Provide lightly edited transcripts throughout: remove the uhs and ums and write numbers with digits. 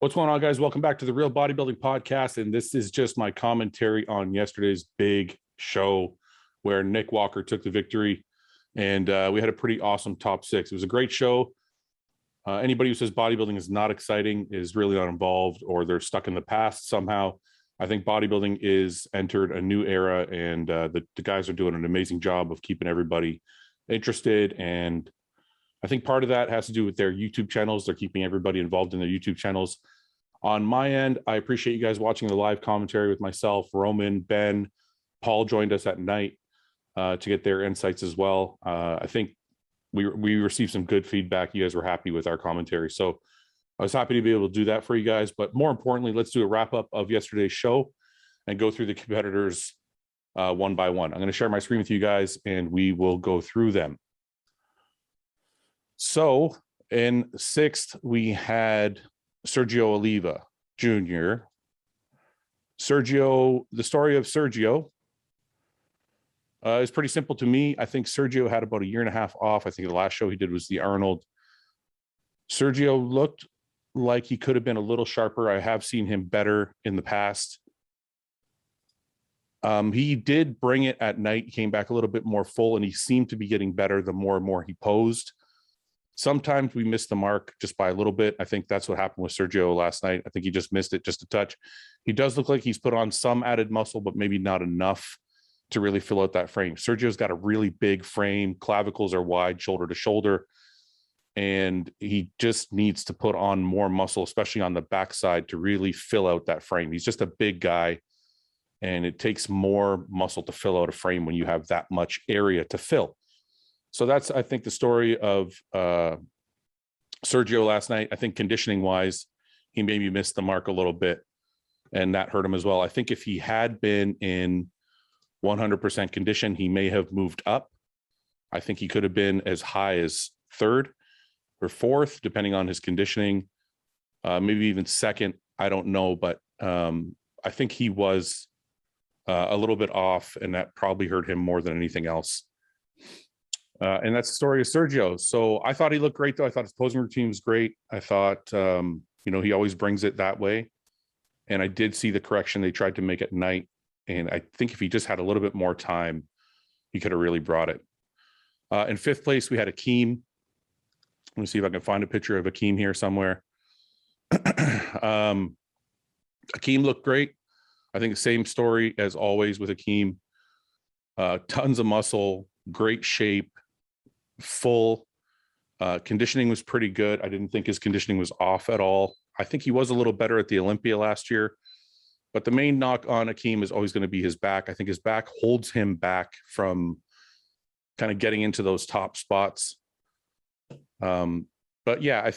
What's going on, guys? Welcome back to the Real Bodybuilding Podcast. And this is just my commentary on yesterday's big show where Nick Walker took the victory. And we had a pretty awesome top six. It was a great show. Anybody who says bodybuilding is not exciting is really not involved, or they're stuck in the past somehow. I think bodybuilding is entered a new era, and the guys are doing an amazing job of keeping everybody interested. And I think part of that has to do with their YouTube channels. They're keeping everybody involved in their YouTube channels. On my end, I appreciate you guys watching the live commentary with myself, Roman, Ben. Paul joined us at night to get their insights as well. I think we received some good feedback. You guys were happy with our commentary. So I was happy to be able to do that for you guys. But more importantly, let's do a wrap up of yesterday's show and go through the competitors one by one. I'm going to share my screen with you guys and we will go through them. So in sixth, we had Sergio Oliva Jr. Sergio, the story of Sergio is pretty simple to me. I think Sergio had about a year and a half off. I think the last show he did was the Arnold. Sergio looked like he could have been a little sharper. I have seen him better in the past. He did bring it at night. He came back a little bit more full, and he seemed to be getting better the more and more he posed. Sometimes we miss the mark just by a little bit. I think that's what happened with Sergio last night. I think he just missed it just a touch. He does look like he's put on some added muscle, but maybe not enough to really fill out that frame. Sergio's got a really big frame. Clavicles are wide, shoulder to shoulder. And he just needs to put on more muscle, especially on the backside, to really fill out that frame. He's just a big guy, and it takes more muscle to fill out a frame when you have that much area to fill. So that's, I think, the story of Sergio last night. I think conditioning wise, he maybe missed the mark a little bit, and that hurt him as well. I think if he had been in 100% condition, he may have moved up. I think he could have been as high as third or fourth, depending on his conditioning, maybe even second. I don't know, but I think he was a little bit off, and that probably hurt him more than anything else. And that's the story of Sergio. So I thought he looked great, though. I thought his posing routine was great. I thought, he always brings it that way. And I did see the correction they tried to make at night. And I think if he just had a little bit more time, he could have really brought it. In fifth place, we had Akeem. Let me see if I can find a picture of Akeem here somewhere. Akeem looked great. I think the same story as always with Akeem. Tons of muscle, great shape, full. Conditioning was pretty good. I didn't think his conditioning was off at all. I think he was a little better at the Olympia last year, but the main knock on Akeem is always going to be his back. I think his back holds him back from kind of getting into those top spots. But yeah, I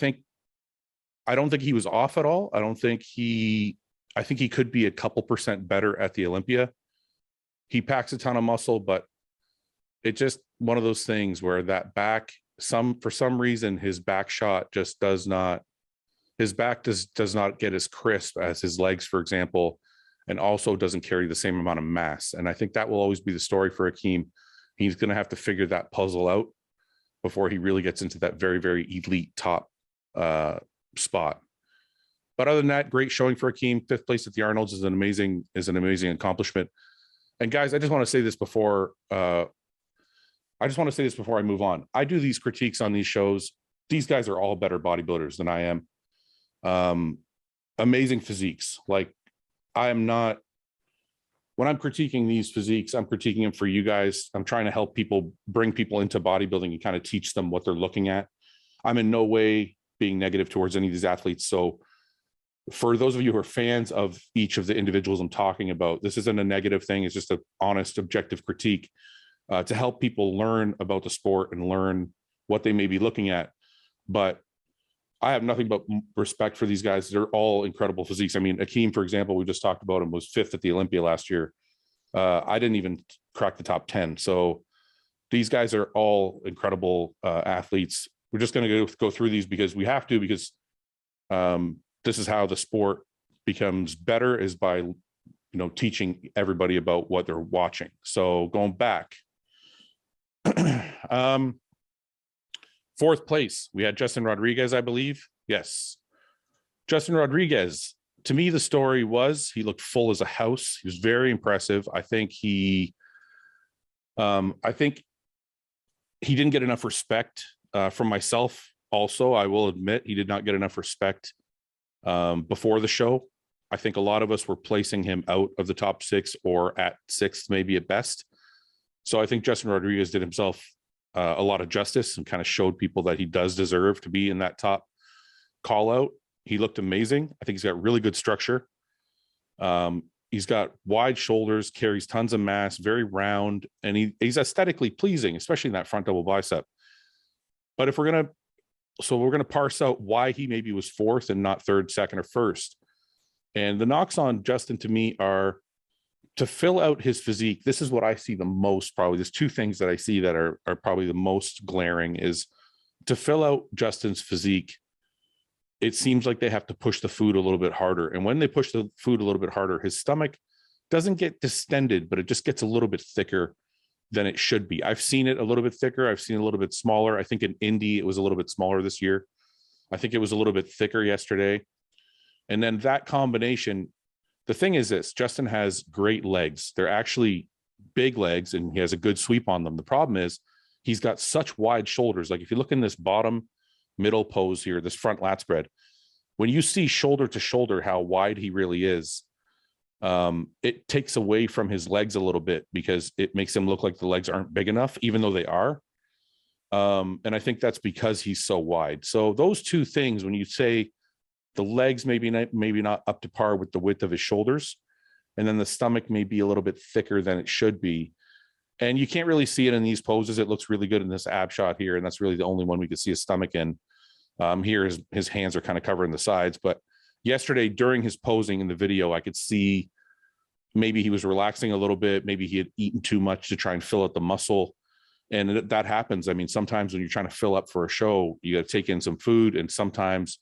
don't think he was off at all. I think he could be a couple percent better at the Olympia. He packs a ton of muscle, but it's just one of those things where that back, for some reason, his back shot just does not get as crisp as his legs, for example, and also doesn't carry the same amount of mass. And I think that will always be the story for Akeem. He's going to have to figure that puzzle out before he really gets into that very, very elite top spot. But other than that, great showing for Akeem. Fifth place at the Arnold's is an amazing accomplishment. And guys, I just want to say this before I move on. I do these critiques on these shows. These guys are all better bodybuilders than I am. Amazing physiques. Like, when I'm critiquing these physiques, I'm critiquing them for you guys. I'm trying to help people, bring people into bodybuilding and kind of teach them what they're looking at. I'm in no way being negative towards any of these athletes. So for those of you who are fans of each of the individuals I'm talking about, this isn't a negative thing. It's just an honest, objective critique to help people learn about the sport and learn what they may be looking at. But I have nothing but respect for these guys. They're all incredible physiques. I mean, Akeem, for example, we just talked about him, was fifth at the Olympia last year. I didn't even crack the top 10. So these guys are all incredible athletes. We're just going to go through these because we have to, because this is how the sport becomes better, is by, teaching everybody about what they're watching. So going back, fourth place, we had Justin Rodriguez, I believe. Yes. Justin Rodriguez, to me, the story was he looked full as a house. He was very impressive. I think he didn't get enough respect from myself. Also, I will admit he did not get enough respect before the show. I think a lot of us were placing him out of the top 6 or at 6th, maybe at best. So I think Justin Rodriguez did himself a lot of justice and kind of showed people that he does deserve to be in that top call out. He looked amazing. I think he's got really good structure. He's got wide shoulders, carries tons of mass, very round, and he's aesthetically pleasing, especially in that front double bicep. But if we're going to parse out why he maybe was 4th and not 3rd, 2nd, or 1st. And the knocks on Justin to me are to fill out his physique. This is what I see the most, probably. There's 2 things that I see that are probably the most glaring is to fill out Justin's physique. It seems like they have to push the food a little bit harder. And when they push the food a little bit harder, his stomach doesn't get distended, but it just gets a little bit thicker than it should be. I've seen it a little bit thicker. I've seen it a little bit smaller. I think in Indy, it was a little bit smaller this year. I think it was a little bit thicker yesterday. And then that combination, the thing is this, Justin has great legs. They're actually big legs and he has a good sweep on them. The problem is he's got such wide shoulders. Like if you look in this bottom middle pose here, this front lat spread, when you see shoulder to shoulder, how wide he really is, it takes away from his legs a little bit because it makes him look like the legs aren't big enough, even though they are. And I think that's because he's so wide. So those 2 things, when you say the legs maybe not up to par with the width of his shoulders, and then the stomach may be a little bit thicker than it should be. And you can't really see it in these poses. It looks really good in this ab shot here, and that's really the only one we could see his stomach in. Here his hands are kind of covering the sides. But yesterday during his posing in the video, I could see maybe he was relaxing a little bit. Maybe he had eaten too much to try and fill out the muscle. And that happens. I mean, sometimes when you're trying to fill up for a show, you got to take in some food, and sometimes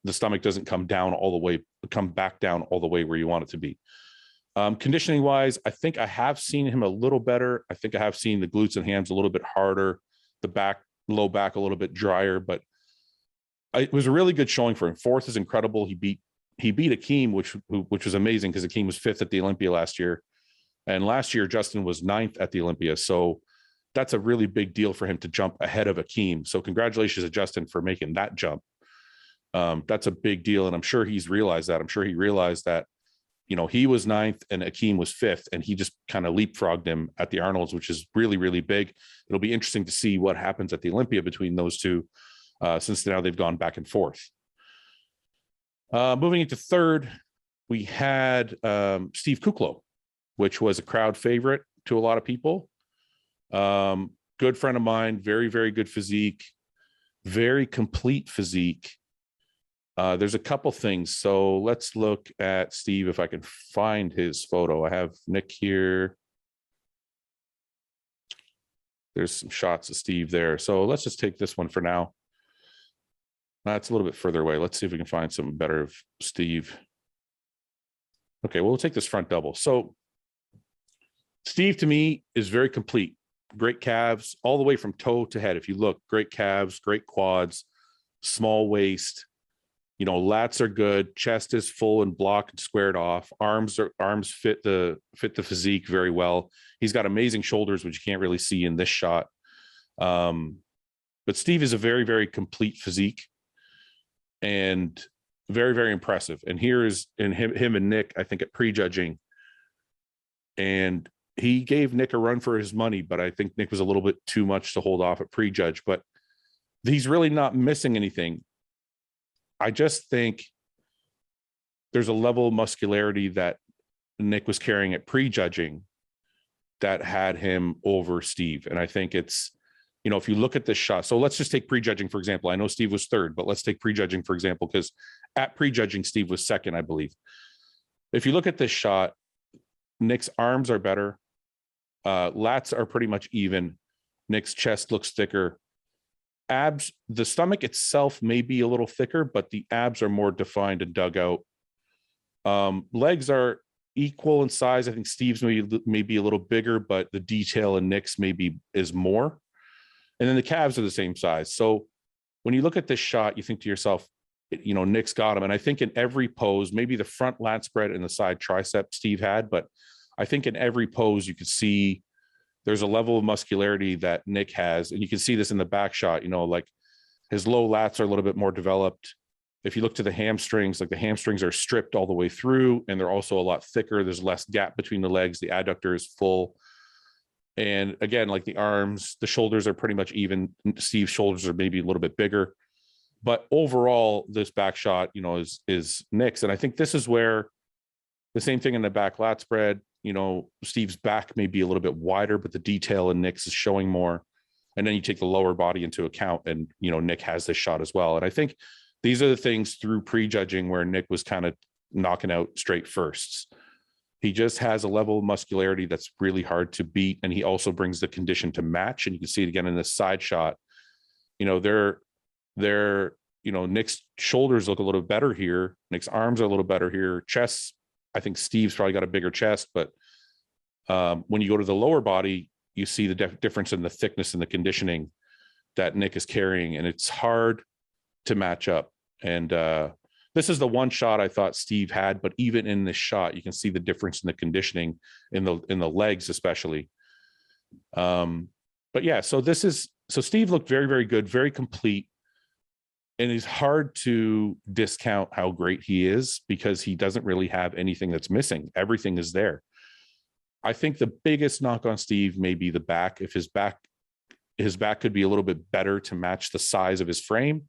the stomach doesn't come back down all the way where you want it to be. Conditioning wise, I think I have seen him a little better. I think I have seen the glutes and hams a little bit harder, the low back a little bit drier, but it was a really good showing for him. 4th is incredible. He beat Akeem, which was amazing because Akeem was 5th at the Olympia last year. And last year, Justin was 9th at the Olympia. So that's a really big deal for him to jump ahead of Akeem. So congratulations to Justin for making that jump. That's a big deal. And I'm sure he's realized that. I'm sure he realized that, he was 9th and Akeem was 5th, and he just kind of leapfrogged him at the Arnolds, which is really, really big. It'll be interesting to see what happens at the Olympia between those 2, since now they've gone back and forth. Moving into 3rd, we had Steve Kuklow, which was a crowd favorite to a lot of people. Good friend of mine, very, very good physique, very complete physique. There's a couple things. So let's look at Steve, if I can find his photo. I have Nick here. There's some shots of Steve there. So let's just take this one for now. That's a little bit further away. Let's see if we can find something better of Steve. Okay, well, we'll take this front double. So Steve, to me, is very complete. Great calves all the way from toe to head. If you look, great calves, great quads, small waist. Lats are good. Chest is full and blocked and squared off. Arms fit the physique very well. He's got amazing shoulders, which you can't really see in this shot. But Steve is a very, very complete physique and very, very impressive. And here is him and Nick, I think, at prejudging. And he gave Nick a run for his money, but I think Nick was a little bit too much to hold off at prejudge. But he's really not missing anything. I just think there's a level of muscularity that Nick was carrying at prejudging that had him over Steve. And I think it's, if you look at this shot, so let's just take prejudging, for example. I know Steve was 3rd, but let's take prejudging, for example, because at prejudging, Steve was 2nd, I believe. If you look at this shot, Nick's arms are better. Lats are pretty much even. Nick's chest looks thicker. Abs, the stomach itself may be a little thicker, but the abs are more defined and dug out. Legs are equal in size. I think Steve's may be a little bigger, but the detail in Nick's is more. And then the calves are the same size. So when you look at this shot, you think to yourself, Nick's got him. And I think in every pose, maybe the front lat spread and the side tricep Steve had, but I think in every pose you could see there's a level of muscularity that Nick has. And you can see this in the back shot, like his low lats are a little bit more developed. If you look to the hamstrings, like the hamstrings are stripped all the way through, and they're also a lot thicker. There's less gap between the legs. The adductor is full. And again, like the arms, the shoulders are pretty much even. Steve's shoulders are maybe a little bit bigger. But overall, this back shot, is Nick's. And I think this is where the same thing in the back lat spread, Steve's back may be a little bit wider, but the detail in Nick's is showing more. And then you take the lower body into account, and, Nick has this shot as well. And I think these are the things through prejudging where Nick was kind of knocking out straight firsts. He just has a level of muscularity that's really hard to beat. And he also brings the condition to match. And you can see it again in this side shot. Nick's shoulders look a little better here. Nick's arms are a little better here. Chest, I think Steve's probably got a bigger chest, but when you go to the lower body, you see the difference in the thickness and the conditioning that Nick is carrying, and it's hard to match up. And this is the one shot I thought Steve had, but even in this shot, you can see the difference in the conditioning in the legs, especially. But yeah, so Steve looked very, very good, very complete. And it's hard to discount how great he is because he doesn't really have anything that's missing. Everything is there. I think the biggest knock on Steve may be the back. If his back could be a little bit better to match the size of his frame.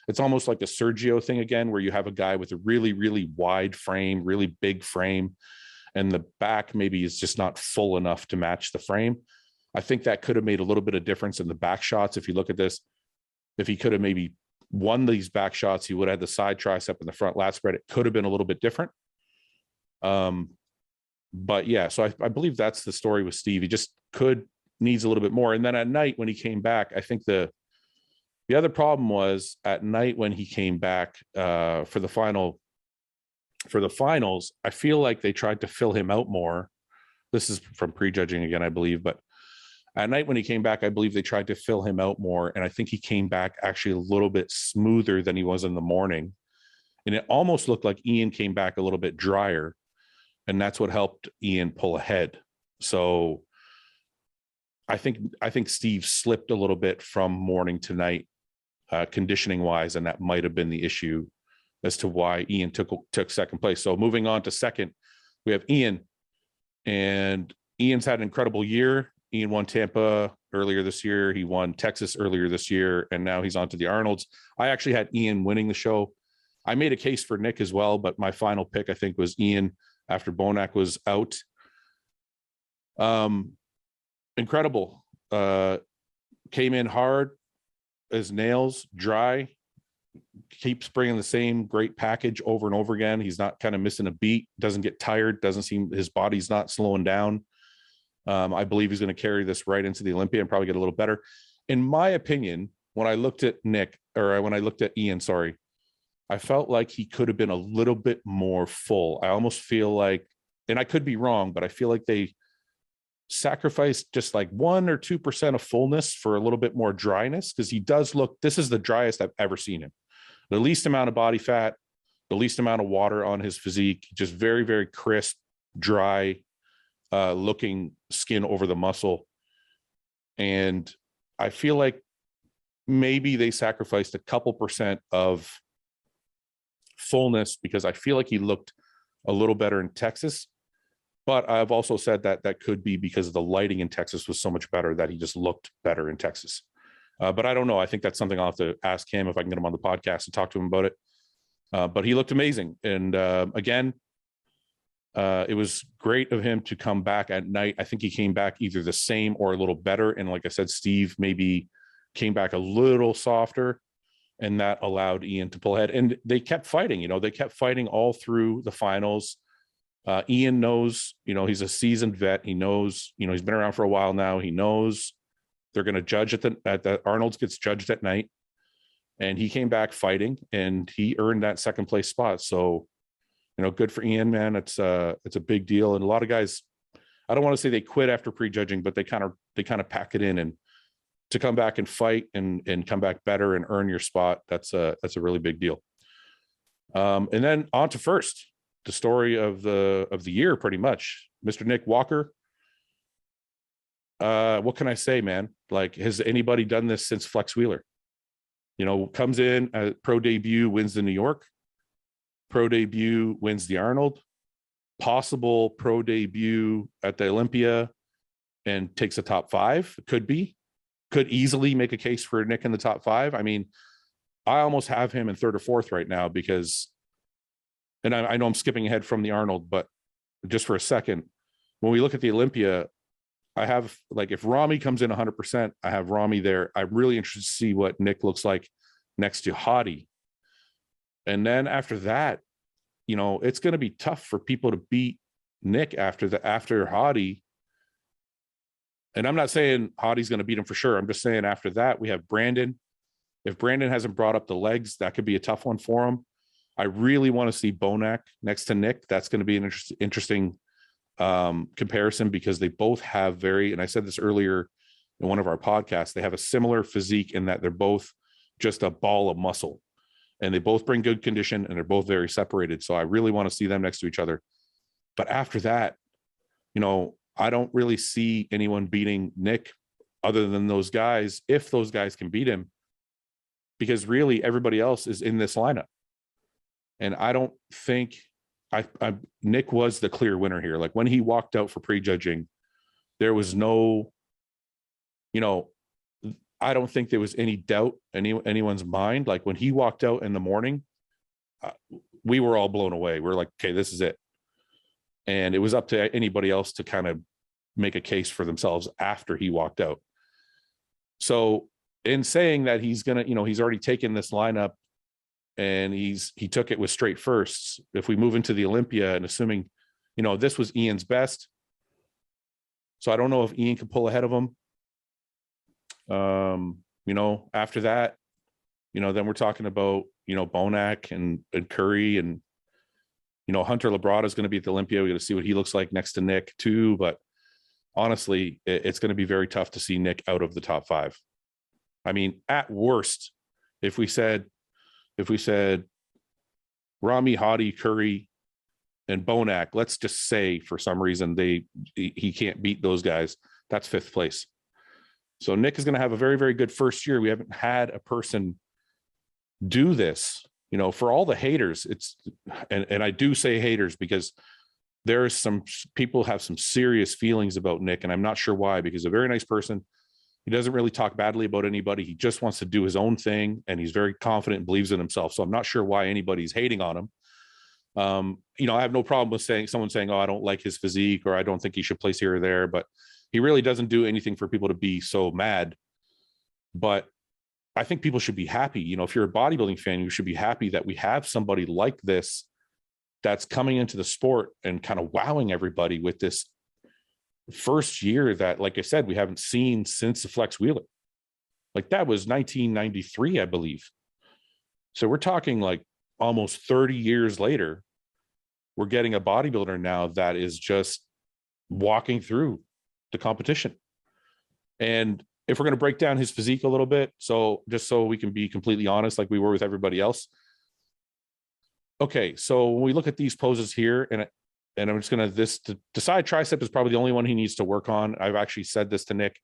It's almost like a Sergio thing again, where you have a guy with a really, really wide frame, really big frame, and the back maybe is just not full enough to match the frame. I think that could have made a little bit of difference in the back shots. If you look at this, if he could have maybe won these back shots, he would have had the side tricep and the front lat spread. It could have been a little bit different. But yeah, so I believe that's the story with Steve. He just needs a little bit more. And then at night when he came back, I think the other problem was at night when he came back for the finals, I feel like they tried to fill him out more. This is from prejudging again, I believe, but at night when he came back, I believe they tried to fill him out more. And I think he came back actually a little bit smoother than he was in the morning. And it almost looked like Ian came back a little bit drier. And that's what helped Ian pull ahead. So I think Steve slipped a little bit from morning to night, conditioning wise. And that might have been the issue as to why Ian took second place. So moving on to second, we have Ian, and Ian's had an incredible year. Ian won Tampa earlier this year. He won Texas earlier this year, and now he's on to the Arnolds. I actually had Ian winning the show. I made a case for Nick as well, but my final pick, I think, was Ian after Bonac was out. Incredible. Came in hard as nails, dry, keeps bringing the same great package over and over again. He's not kind of missing a beat, doesn't get tired, doesn't seem, his body's not slowing down. I believe he's going to carry this right into the Olympia and probably get a little better. In my opinion, when I looked at Ian, I felt like he could have been a little bit more full. I almost feel like, and I could be wrong, but I feel like they sacrificed just like 1 or 2% of fullness for a little bit more dryness, because he does look, this is the driest I've ever seen him. The least amount of body fat, the least amount of water on his physique, just very, very crisp, dry looking skin over the muscle. And I feel like maybe they sacrificed a couple percent of fullness because I feel like he looked a little better in Texas. But I've also said that that could be because the lighting in Texas was so much better that he just looked better in Texas. But I don't know. I think that's something I'll have to ask him if I can get him on the podcast and talk to him about it. But he looked amazing. And again, it was great of him to come back at night. I think he came back either the same or a little better. And like I said, Steve maybe came back a little softer, and that allowed Ian to pull ahead. And they kept fighting, they kept fighting all through the finals. Ian knows, he's a seasoned vet. He knows, he's been around for a while now. He knows they're going to judge at the Arnold's gets judged at night. And he came back fighting, and he earned that second place spot. So, good for Ian, man. It's a big deal. And a lot of guys, I don't want to say they quit after prejudging, but they kind of pack it in, and to come back and fight and come back better and earn your spot. That's a really big deal. And then on to first, the story of the year, pretty much. Mr. Nick Walker. What can I say, man? Like, has anybody done this since Flex Wheeler? You know, comes in pro debut, wins the New York, pro debut, wins the Arnold, possible pro debut at the Olympia, and takes a top 5. Could easily make a case for Nick in the top 5. I mean, I almost have him in 3rd or 4th right now because, and I know I'm skipping ahead from the Arnold, but just for a second, when we look at the Olympia, I have, like, if Rami comes in 100%, I have Rami there. I'm really interested to see what Nick looks like next to Hadi. And then after that, you know, it's going to be tough for people to beat Nick after Hadi. And I'm not saying Hadi's going to beat him for sure. I'm just saying after that, we have Brandon. If Brandon hasn't brought up the legs, that could be a tough one for him. I really want to see Bonac next to Nick. That's going to be an interesting comparison, because they both have and I said this earlier in one of our podcasts, they have a similar physique in that they're both just a ball of muscle, and they both bring good condition, and they're both very separated. So I really want to see them next to each other. But after that, you know, I don't really see anyone beating Nick other than those guys, if those guys can beat him, because really everybody else is in this lineup. And I don't think Nick was the clear winner here. Like, when he walked out for prejudging, there was no, you know, I don't think there was any doubt in anyone's mind. Like, when he walked out in the morning, we were all blown away. We're like, okay, this is it. And it was up to anybody else to kind of make a case for themselves after he walked out. So in saying that he's going to, you know, he's already taken this lineup and he took it with straight firsts. If we move into the Olympia, and assuming, you know, this was Ian's best, so I don't know if Ian can pull ahead of him. You know, after that, you know, then we're talking about, you know, Bonac and Curry, and, you know, Hunter Labrada is going to be at the Olympia. We got to see what he looks like next to Nick too. But honestly, it's going to be very tough to see Nick out of the top 5. I mean, at worst, if we said Rami, Hadi, Curry, and Bonac, let's just say for some reason he can't beat those guys, that's 5th place. So Nick is going to have a very, very good first year. We haven't had a person do this, you know, for all the haters. And I do say haters because there's some people have some serious feelings about Nick, and I'm not sure why, because he's a very nice person. He doesn't really talk badly about anybody. He just wants to do his own thing, and he's very confident and believes in himself. So I'm not sure why anybody's hating on him. You know, I have no problem with someone saying, oh, I don't like his physique, or I don't think he should place here or there, but he really doesn't do anything for people to be so mad. But I think people should be happy. You know, if you're a bodybuilding fan, you should be happy that we have somebody like this that's coming into the sport and kind of wowing everybody with this first year that, like I said, we haven't seen since the Flex Wheeler. Like, that was 1993, I believe. So we're talking like almost 30 years later, we're getting a bodybuilder now that is just walking through the competition. And if we're going to break down his physique a little bit, so just so we can be completely honest, like we were with everybody else. Okay, so when we look at these poses here, and I'm just going to, the side tricep is probably the only one he needs to work on. I've actually said this to Nick.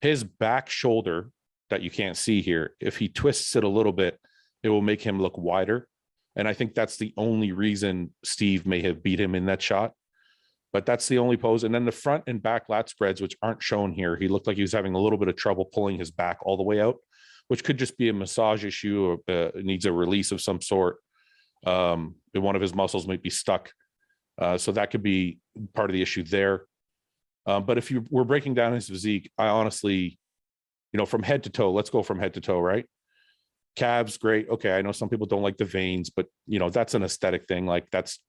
His back shoulder that you can't see here, if he twists it a little bit, it will make him look wider. And I think that's the only reason Steve may have beat him in that shot. But that's the only pose. And then the front and back lat spreads, which aren't shown here, he looked like he was having a little bit of trouble pulling his back all the way out, which could just be a massage issue, or needs a release of some sort. One of his muscles might be stuck. So that could be part of the issue there. But if we're breaking down his physique, I honestly, you know, from head to toe, let's go from head to toe, right? Calves, great. Okay, I know some people don't like the veins, but, you know, that's an aesthetic thing. Like, that's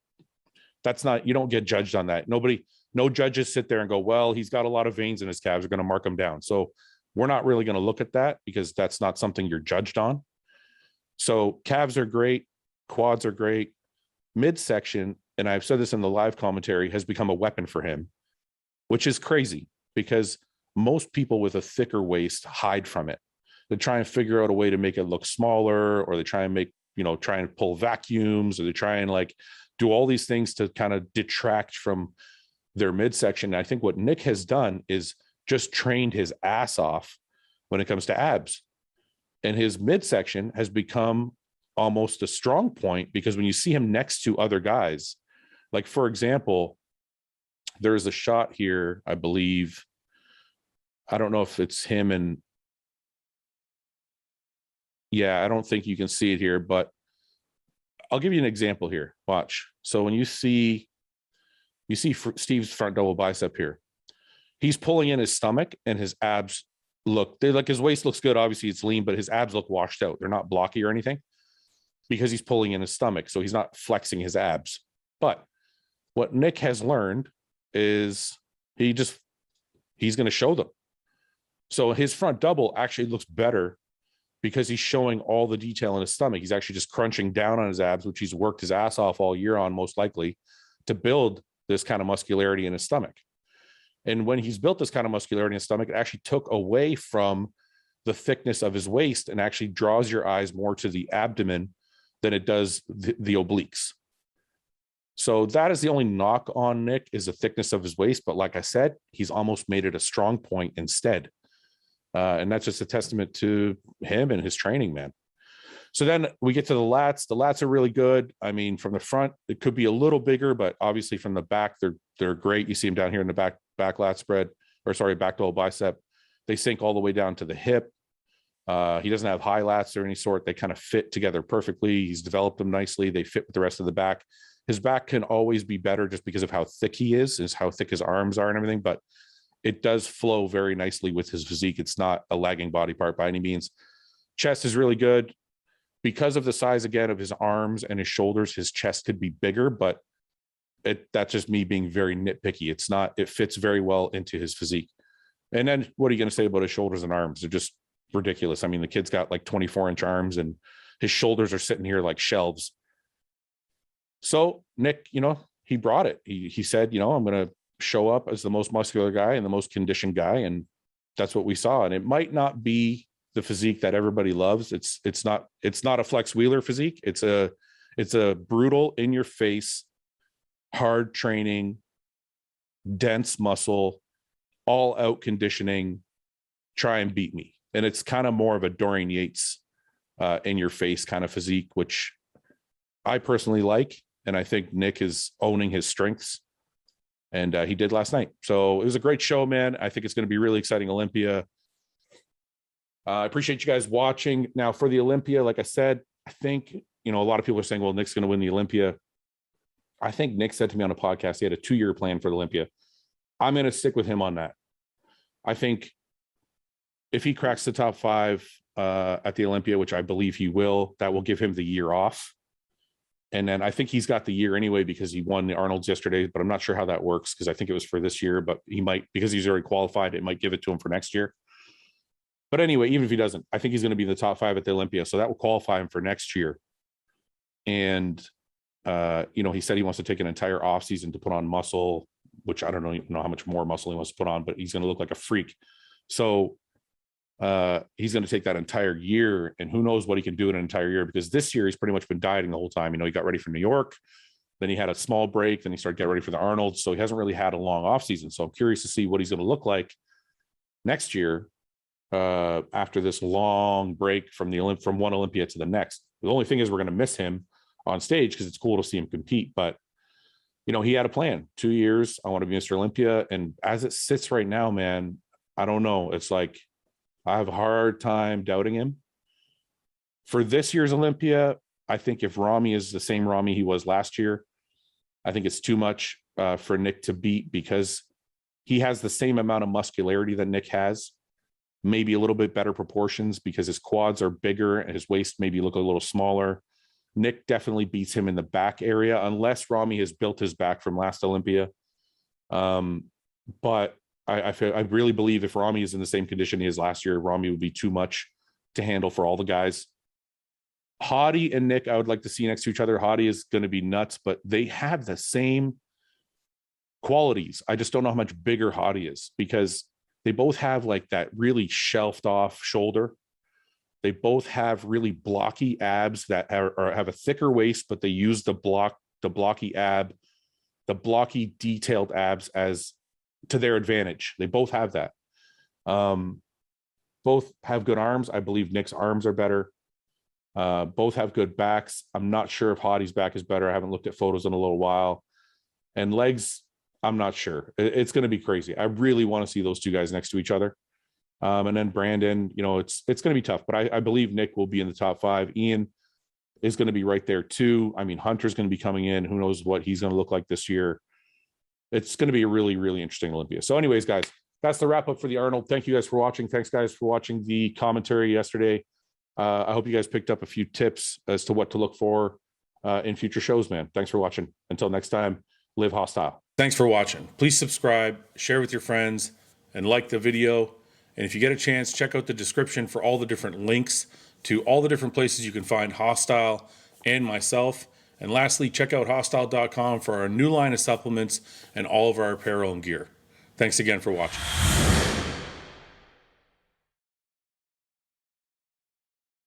not, you don't get judged on that. No judges sit there and go, well, he's got a lot of veins in his calves, are going to mark him down. So we're not really going to look at that, because that's not something you're judged on. So calves are great. Quads are great. Midsection, and I've said this in the live commentary, has become a weapon for him, which is crazy, because most people with a thicker waist hide from it. They try and figure out a way to make it look smaller, or they try and make, try and pull vacuums, or they try and like do all these things to kind of detract from their midsection. I think what Nick has done is just trained his ass off when it comes to abs. And his midsection has become almost a strong point, because when you see him next to other guys, like for example, there's a shot here, I believe, I don't know if it's him and yeah, I don't think you can see it here, but I'll give you an example here. Watch. So when you see Steve's front double bicep here, he's pulling in his stomach and his abs his waist looks good. Obviously it's lean, but his abs look washed out. They're not blocky or anything because he's pulling in his stomach. So he's not flexing his abs. But what Nick has learned is he's going to show them. So his front double actually looks better because he's showing all the detail in his stomach. He's actually just crunching down on his abs, which he's worked his ass off all year on, most likely, to build this kind of muscularity in his stomach. And when he's built this kind of muscularity in his stomach, it actually took away from the thickness of his waist and actually draws your eyes more to the abdomen than it does the obliques. So that is the only knock on Nick, is the thickness of his waist. But like I said, he's almost made it a strong point instead. And that's just a testament to him and his training, man. So then we get to the lats. The lats are really good. I mean, from the front, it could be a little bigger, but obviously from the back, they're great. You see them down here in the back lat spread, back double bicep. They sink all the way down to the hip. He doesn't have high lats or any sort. They kind of fit together perfectly. He's developed them nicely. They fit with the rest of the back. His back can always be better just because of how thick he is how thick his arms are and everything, but it does flow very nicely with his physique. It's not a lagging body part by any means. Chest is really good. Because of the size, again, of his arms and his shoulders, his chest could be bigger, but that's just me being very nitpicky. It fits very well into his physique. And then what are you going to say about his shoulders and arms? They're just ridiculous. I mean, the kid's got like 24-inch arms and his shoulders are sitting here like shelves. So Nick, he brought it. He said, I'm going to show up as the most muscular guy and the most conditioned guy. And that's what we saw. And it might not be the physique that everybody loves. It's not a Flex Wheeler physique. It's a brutal, in your face, hard training, dense muscle, all out conditioning, try and beat me. And it's kind of more of a Dorian Yates in your face kind of physique, which I personally like. And I think Nick is owning his strengths. And he did last night. So it was a great show, man. I think it's going to be really exciting, Olympia. I appreciate you guys watching. Now for the Olympia, like I said, I think, a lot of people are saying, well, Nick's going to win the Olympia. I think Nick said to me on a podcast, he had a 2-year plan for the Olympia. I'm going to stick with him on that. I think if he cracks the top 5 at the Olympia, which I believe he will, that will give him the year off. And then I think he's got the year anyway because he won the Arnold's yesterday, but I'm not sure how that works because I think it was for this year, but he might, because he's already qualified, it might give it to him for next year. But anyway, even if he doesn't, I think he's going to be in the top 5 at the Olympia. So that will qualify him for next year. And, he said he wants to take an entire offseason to put on muscle, which I don't know how much more muscle he wants to put on, but he's going to look like a freak. So he's going to take that entire year, and who knows what he can do in an entire year, because this year he's pretty much been dieting the whole time. He got ready for New York, then he had a small break, then he started getting ready for the Arnold. So he hasn't really had a long off season. So I'm curious to see what he's going to look like next year after this long break from one Olympia to the next. The only thing is we're going to miss him on stage because it's cool to see him compete. But he had a plan. 2 years, I want to be Mr. Olympia. And as it sits right now, man, I don't know. It's like I have a hard time doubting him. For this year's Olympia, I think if Ramy is the same Ramy he was last year, I think it's too much for Nick to beat, because he has the same amount of muscularity that Nick has, maybe a little bit better proportions because his quads are bigger and his waist maybe look a little smaller. Nick definitely beats him in the back area, unless Ramy has built his back from last Olympia. But I really believe if Ramy is in the same condition he is last year, Ramy would be too much to handle for all the guys. Hadi and Nick, I would like to see next to each other. Hadi is going to be nuts, but they have the same qualities. I just don't know how much bigger Hadi is, because they both have like that really shelved off shoulder. They both have really blocky abs that have a thicker waist, but they use the blocky detailed abs as to their advantage. They both have that. Both have good arms. I believe Nick's arms are better. Both have good backs. I'm not sure if Hottie's back is better. I haven't looked at photos in a little while. And legs, I'm not sure. It's going to be crazy. I really want to see those two guys next to each other. And then Brandon, you know, it's going to be tough, but I believe Nick will be in the top 5. Ian is going to be right there too. I mean, Hunter's going to be coming in. Who knows what he's going to look like this year. It's going to be a really, really interesting Olympia. So anyways, guys, that's the wrap up for the Arnold. Thank you guys for watching. Thanks guys for watching the commentary yesterday. I hope you guys picked up a few tips as to what to look for in future shows, man. Thanks for watching. Until next time, live hostile. Thanks for watching. Please subscribe, share with your friends, and like the video. And if you get a chance, check out the description for all the different links to all the different places you can find Hostile and myself. And lastly, check out hostile.com for our new line of supplements and all of our apparel and gear. Thanks again for watching.